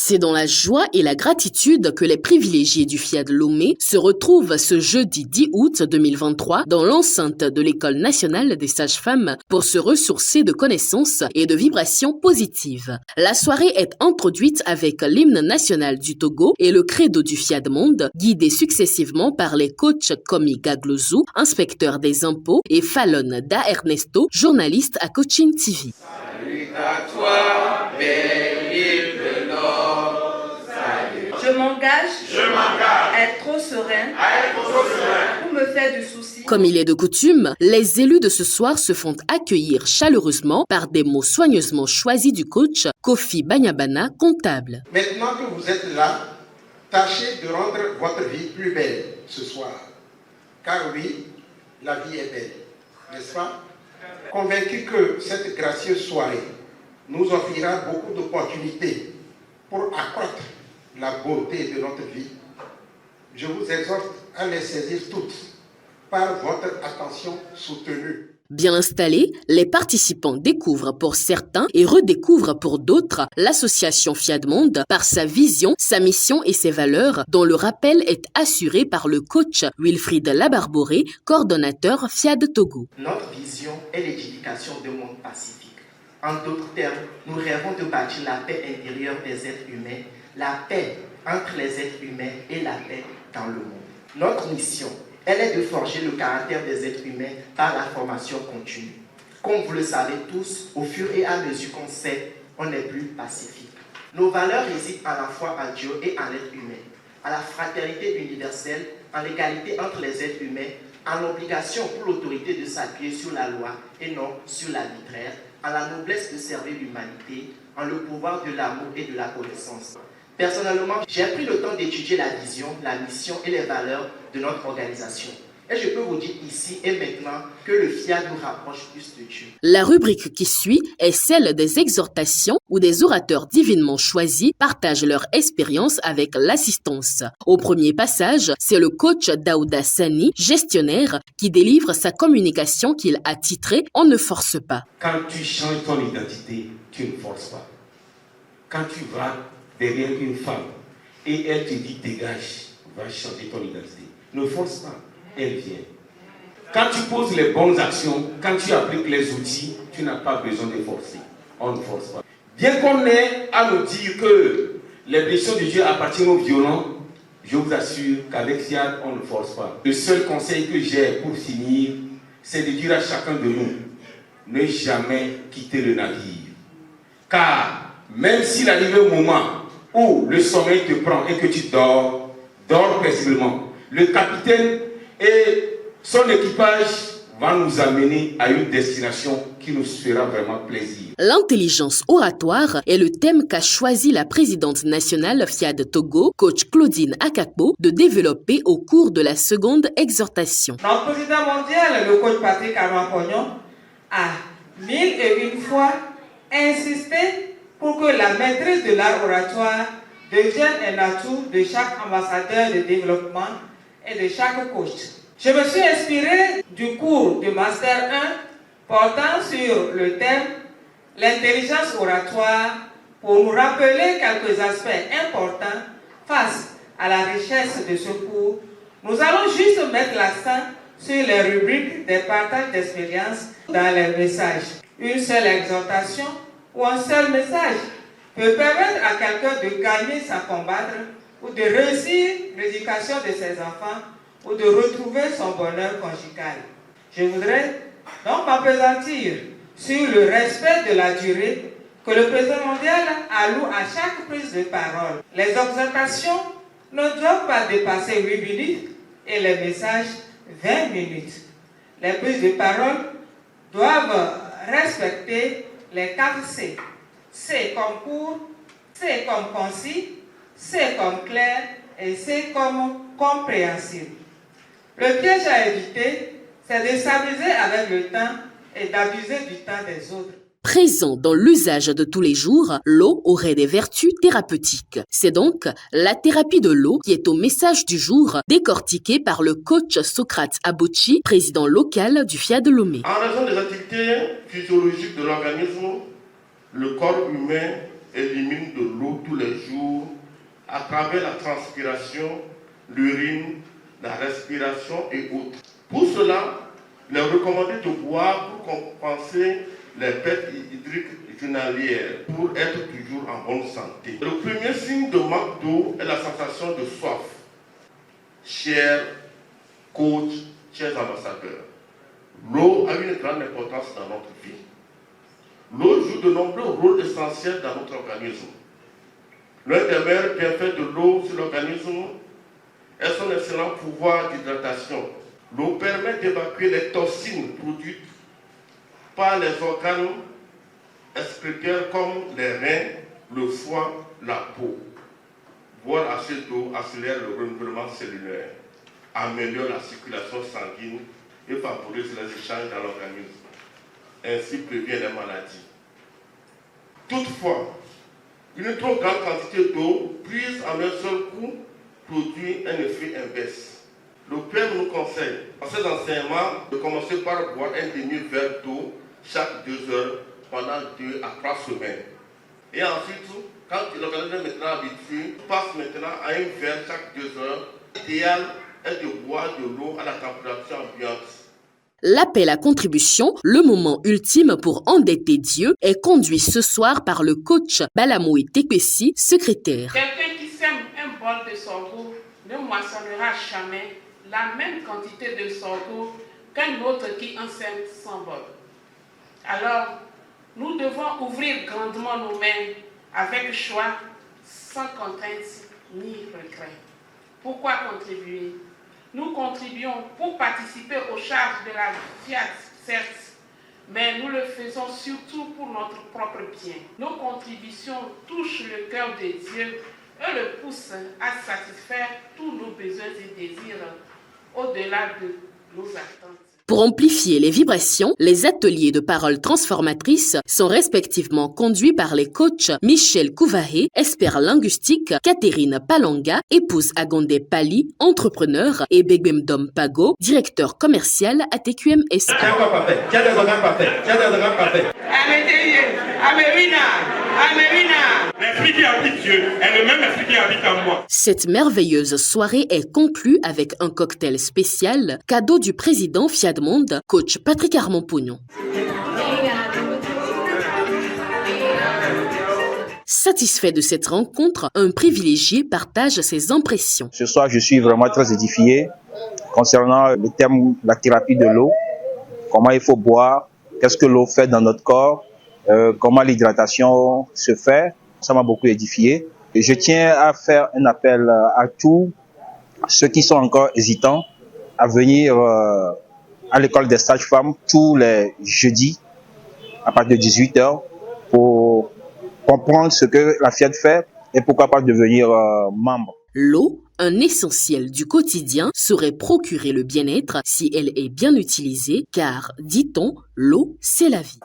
C'est dans la joie et la gratitude que les privilégiés du FIAD Lomé se retrouvent ce jeudi 10 août 2023 dans l'enceinte de l'École nationale des sages-femmes pour se ressourcer de connaissances et de vibrations positives. La soirée est introduite avec l'hymne national du Togo et le credo du FIAD Monde, guidé successivement par les coachs Komi Gaglozu, inspecteur des impôts, et Fallon Da Ernesto, journaliste à Coaching TV. Salut à toi, belle île de Nord. Je m'engage à être trop serein pour me faire du souci. Comme il est de coutume, les élus de ce soir se font accueillir chaleureusement par des mots soigneusement choisis du coach Kofi Banyabana, comptable. Maintenant que vous êtes là, tâchez de rendre votre vie plus belle ce soir. Car oui, la vie est belle, n'est-ce pas? Convaincu que cette gracieuse soirée nous offrira beaucoup d'opportunités pour accroître la beauté de notre vie, je vous exhorte à les saisir toutes par votre attention soutenue. Bien installés, les participants découvrent pour certains et redécouvrent pour d'autres l'association FIAD Monde par sa vision, sa mission et ses valeurs, dont le rappel est assuré par le coach Wilfried Labarboré, coordonnateur FIAD Togo. Notre vision est l'édification d'un monde pacifique. En d'autres termes, nous rêvons de bâtir la paix intérieure des êtres humains, la paix entre les êtres humains et la paix dans le monde. Notre mission, elle est de forger le caractère des êtres humains par la formation continue. Comme vous le savez tous, au fur et à mesure qu'on sait, on est plus pacifique. Nos valeurs résident à la fois en Dieu et en l'être humain, à la fraternité universelle, en l'égalité entre les êtres humains, en l'obligation pour l'autorité de s'appuyer sur la loi et non sur l'arbitraire, en la noblesse de servir l'humanité, en le pouvoir de l'amour et de la connaissance. Personnellement, j'ai pris le temps d'étudier la vision, la mission et les valeurs de notre organisation. Et je peux vous dire ici et maintenant que le FIAD nous rapproche plus de Dieu. La rubrique qui suit est celle des exhortations où des orateurs divinement choisis partagent leur expérience avec l'assistance. Au premier passage, c'est le coach Daouda Sani, gestionnaire, qui délivre sa communication qu'il a titrée « On ne force pas ». Quand tu changes ton identité, tu ne forces pas. Quand tu vas derrière une femme et elle te dit dégage, va changer ton identité. Ne force pas, elle vient. Quand tu poses les bonnes actions, quand tu appliques les outils, tu n'as pas besoin de forcer. On ne force pas. Bien qu'on ait à nous dire que les blessures de Dieu appartiennent aux violents, je vous assure qu'avec FIAD, on ne force pas. Le seul conseil que j'ai pour finir, c'est de dire à chacun de nous, ne jamais quitter le navire. Car même s'il arrive un moment où le sommeil te prend et que tu dors paisiblement, le capitaine et son équipage vont nous amener à une destination qui nous fera vraiment plaisir. L'intelligence oratoire est le thème qu'a choisi la présidente nationale FIAD Togo, coach Claudine Akakpo, de développer au cours de la seconde exhortation. Notre président mondial, le coach Patrick Amampognon, a 1001 fois insisté pour que la maîtrise de l'art oratoire devienne un atout de chaque ambassadeur de développement et de chaque coach. Je me suis inspiré du cours de Master 1 portant sur le thème « L'intelligence oratoire » pour nous rappeler quelques aspects importants face à la richesse de ce cours. Nous allons juste mettre l'accent sur les rubriques des partages d'expériences dans les messages. Une seule exhortation ou un seul message peut permettre à quelqu'un de gagner sans combattre ou de réussir l'éducation de ses enfants ou de retrouver son bonheur conjugal. Je voudrais donc m'appesantir sur le respect de la durée que le président mondial alloue à chaque prise de parole. Les exhortations ne doivent pas dépasser 8 minutes et les messages 20 minutes. Les prises de parole doivent respecter les 4 C. C comme court, C comme concis, C comme clair et C comme compréhensible. Le piège à éviter, c'est de s'amuser avec le temps et d'abuser du temps des autres. Présent dans l'usage de tous les jours, l'eau aurait des vertus thérapeutiques. C'est donc la thérapie de l'eau qui est au message du jour, décortiqué par le coach Socrate Abouchi, président local du FIAD Lomé. En raison des activités l'activité physiologique de l'organisme, le corps humain élimine de l'eau tous les jours à travers la transpiration, l'urine, la respiration et autres. Pour cela, il est recommandé de boire pour compenser les pertes hydriques journalières pour être toujours en bonne santé. Le premier signe de manque d'eau est la sensation de soif. Chers coachs, chers ambassadeurs, l'eau a une grande importance dans notre vie. L'eau joue de nombreux rôles essentiels dans notre organisme. L'un des meilleurs bienfaits de l'eau sur l'organisme est son excellent pouvoir d'hydratation. L'eau permet d'évacuer les toxines produites par les organes excréteurs comme les reins, le foie, la peau. Boire assez d'eau accélère le renouvellement cellulaire, améliore la circulation sanguine et favorise les échanges dans l'organisme. Ainsi prévient les maladies. Toutefois, une trop grande quantité d'eau prise en un seul coup produit un effet inverse. Le père nous conseille, dans ses enseignements, de commencer par boire un demi-verre d'eau chaque 2 heures pendant 2 à 3 semaines. Et ensuite, quand l'organisme est maintenant habitué, passe maintenant à un verre chaque 2 heures. L'idéal est de boire de l'eau à la température ambiante. L'appel à contribution, le moment ultime pour endetter Dieu, est conduit ce soir par le coach Balamoui Tekpesi, secrétaire. Quelqu'un qui sème un bol de sorgho ne moissonnera jamais la même quantité de sorgho qu'un autre qui en sème 100 bols. Alors, nous devons ouvrir grandement nos mains avec choix, sans contrainte ni regret. Pourquoi contribuer? Nous contribuons pour participer aux charges de la Fiat, certes, mais nous le faisons surtout pour notre propre bien. Nos contributions touchent le cœur de Dieu et le poussent à satisfaire tous nos besoins et désirs au-delà de nos attentes. Pour amplifier les vibrations, les ateliers de paroles transformatrices sont respectivement conduits par les coachs Michel Kouvahe, expert linguistique, Catherine Palanga, épouse Agonde Pali, entrepreneur, et Begbemdom Pago, directeur commercial à TQMS. L'esprit qui habite Dieu est le même esprit qui habite en moi. Cette merveilleuse soirée est conclue avec un cocktail spécial, cadeau du président Fiat Monde, coach Patrick Armand-Pognon. Satisfait de cette rencontre, un privilégié partage ses impressions. Ce soir, je suis vraiment très édifié concernant le thème de la thérapie de l'eau, comment il faut boire, qu'est-ce que l'eau fait dans notre corps, comment l'hydratation se fait. Ça m'a beaucoup édifié. Et je tiens à faire un appel à tous ceux qui sont encore hésitants à venir à l'école des sages-femmes tous les jeudis à partir de 18h pour comprendre ce que la Fiat fait et pourquoi pas devenir membre. L'eau, un essentiel du quotidien, saurait procurer le bien-être si elle est bien utilisée, car, dit-on, l'eau, c'est la vie.